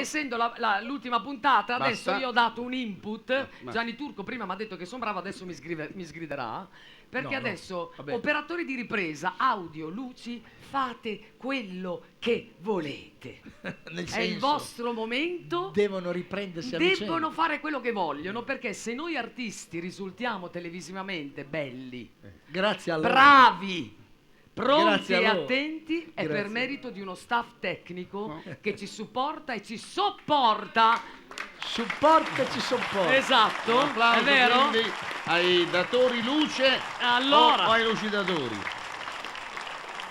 essendo l'ultima puntata, adesso Basta. io ho dato un input. Ma- Gianni Turco prima mi ha detto che sono bravo, adesso mi sgriderà. Perché No, adesso, vabbè. operatori di ripresa, audio, luci, fate quello che volete. Nel È il senso, vostro momento. devono riprendersi a Debbono vicenda. fare quello che vogliono, perché se noi artisti risultiamo televisivamente belli, Grazie a loro. bravi, pronti Grazie a e loro. attenti, è Grazie. per merito di uno staff tecnico No. che ci supporta e ci sopporta. Supporta e ci sopporta. Esatto, Un applauso è vero? quindi ai datori luce Allora. o ai lucidatori.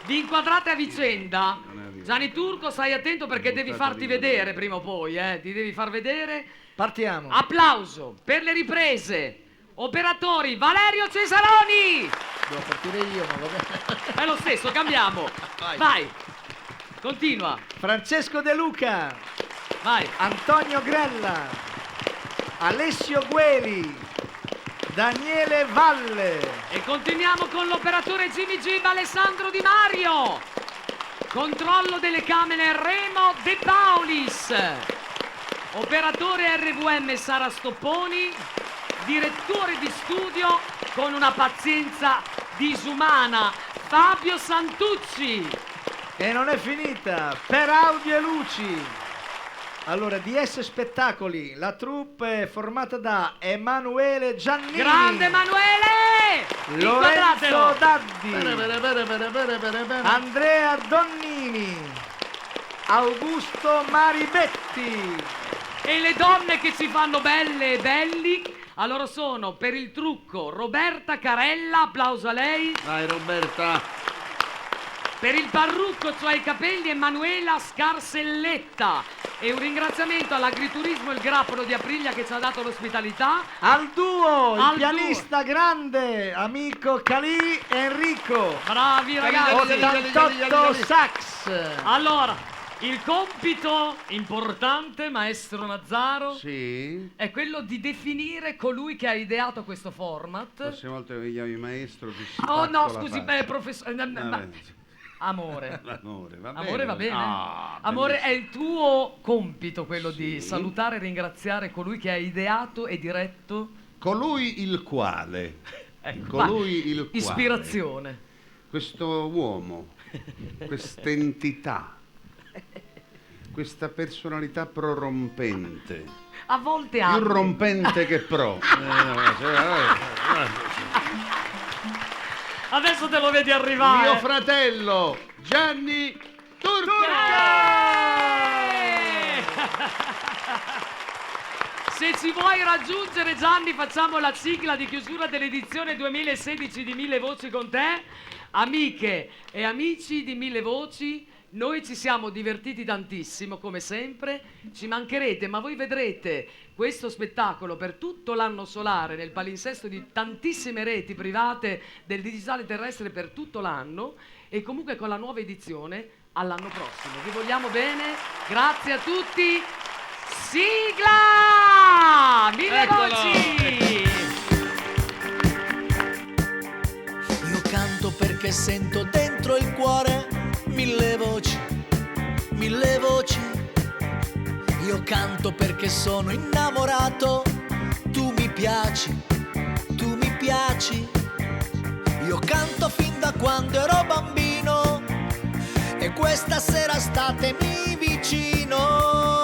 Vi inquadrate a vicenda. Non è vero. Gianni Turco, stai attento perché devi Buttate farti via. vedere prima o poi, ti devi far vedere. Partiamo. Applauso per le riprese. Operatori Valerio Cesaroni. Devo partire io, ma va bene. È lo stesso, cambiamo. Vai. Vai. Continua. Francesco De Luca, Vai. Antonio Grella, Alessio Gueli, Daniele Valle, E continuiamo con l'operatore Jimmy Gib Alessandro Di Mario. Controllo delle camere Remo De Paulis. Operatore RVM Sara Stopponi. Direttore di studio con una pazienza disumana Fabio Santucci. e non è finita, per audio e luci. Allora, DS Spettacoli, la troupe è formata da Emanuele Giannini, Grande Emanuele! Lorenzo Inquadratelo! Daddi, Andrea Donnini, Augusto Maribetti. E le donne che ci fanno belle e belli, allora sono per il trucco Roberta Carella, applauso a lei. Dai Roberta. Per il parrucco, cioè i capelli, Emanuela Scarselletta. E un ringraziamento all'agriturismo Il Grappolo di Aprilia che ci ha dato l'ospitalità. Al duo, il Al pianista grande, amico Calì Enrico, Bravi ragazzi! 88 sax. Allora, il compito importante, maestro Nazzaro, Sì. è quello di definire colui che ha ideato questo format. La prossima volta che mi chiami maestro ti Oh spacco no, la scusi, faccia. professore. Vabbè. Amore. L'amore, va bene. Amore va bene? Ah, Amore, è bellissimo. il tuo compito quello di Sì. salutare e ringraziare colui che ha ideato e diretto. Colui il quale. Ecco, Colui il quale. ispirazione. Questo uomo, quest'entità, questa personalità prorompente, A volte più anche. rompente che pro. Adesso te lo vedi arrivare. Mio fratello Gianni Turco. Se ci vuoi raggiungere, Gianni, facciamo la sigla di chiusura dell'edizione 2016 di Mille Voci con te. Amiche e amici di Mille Voci, noi ci siamo divertiti tantissimo, come sempre. Ci mancherete, ma voi vedrete questo spettacolo per tutto l'anno solare nel palinsesto di tantissime reti private del digitale terrestre per tutto l'anno, e comunque con la nuova edizione all'anno prossimo. Vi vogliamo bene, grazie a tutti. Sigla! Mille Eccola! Voci! Io canto perché sento dentro il cuore mille voci, mille voci. Io canto perché sono innamorato, tu mi piaci, tu mi piaci. Io canto fin da quando ero bambino e questa sera statemi vicino.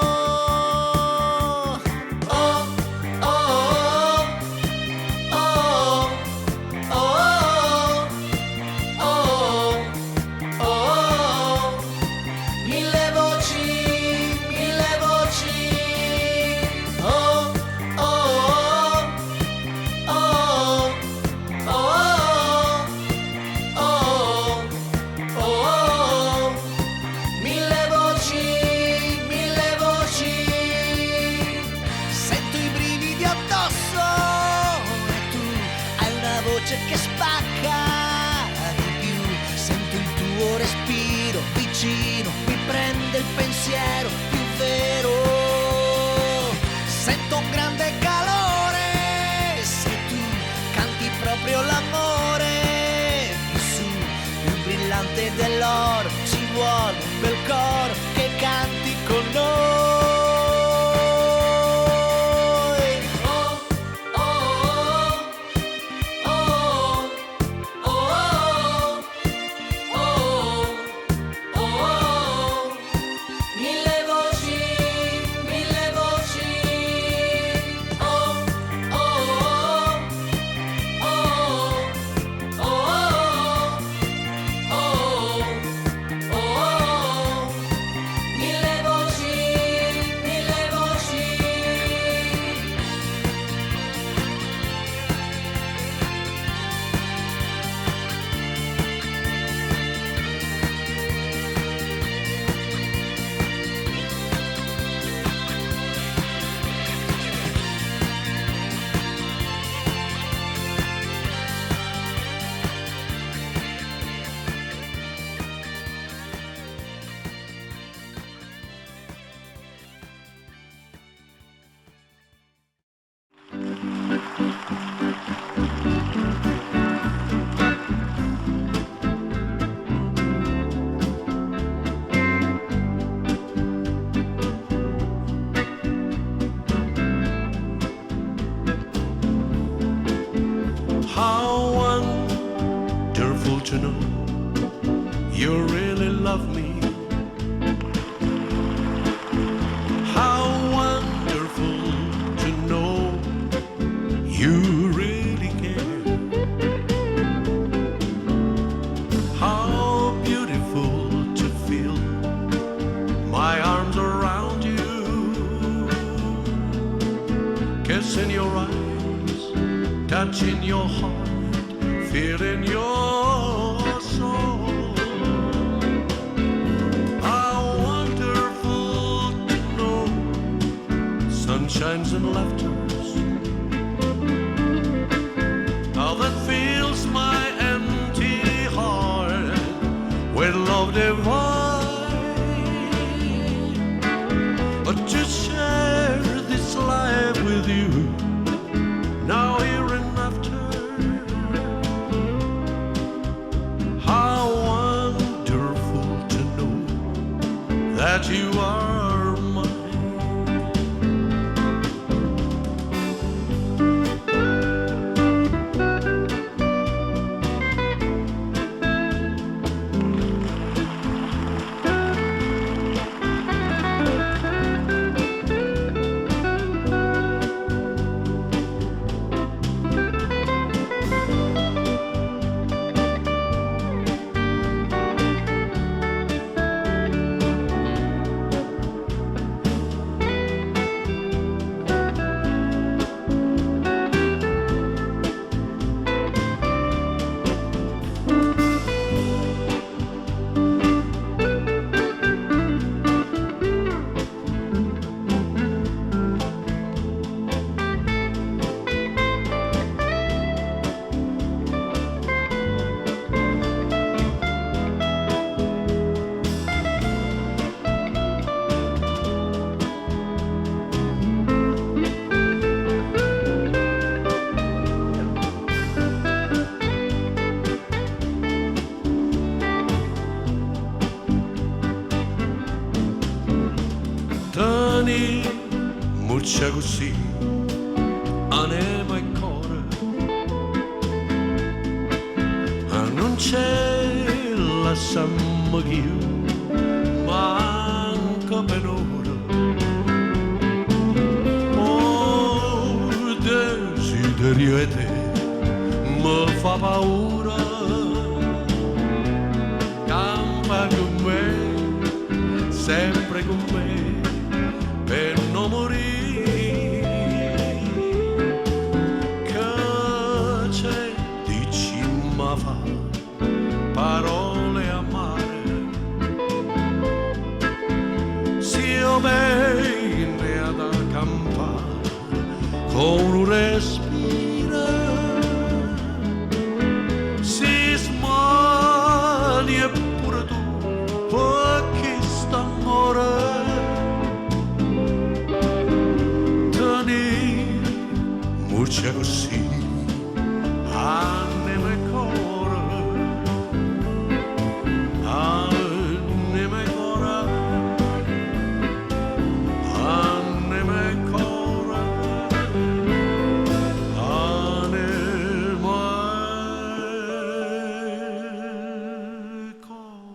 Che spacca di più, sento il tuo respiro vicino, mi prende il pensiero più vero, sento un grande calore, se tu canti proprio l'amore, più su, più brillante dell'oro, ci vuole un bel coro che canti con noi. to know you really love me. How wonderful to know you really care. How beautiful to feel my arms around you, kissing your eyes, touching your heart, feeling your soul. How wonderful to know sunshines and laughters. How that fills my empty heart with love divine. But to share this life with you, now here and after. How wonderful to know that you are mine. Tani muccia così, anima e cuore, non c'è la samma più, manca per ora. Oh, desiderio e te, mi fa paura, campa con me, sempre con me, per non morire. Che c'è dici ma fa parole amare, si io bene ad accampare con un respiro, si smani eppure tu perché sta amore. Muccia così, anima e cuore, anima e cuore, anima e cuore, anima e cuore.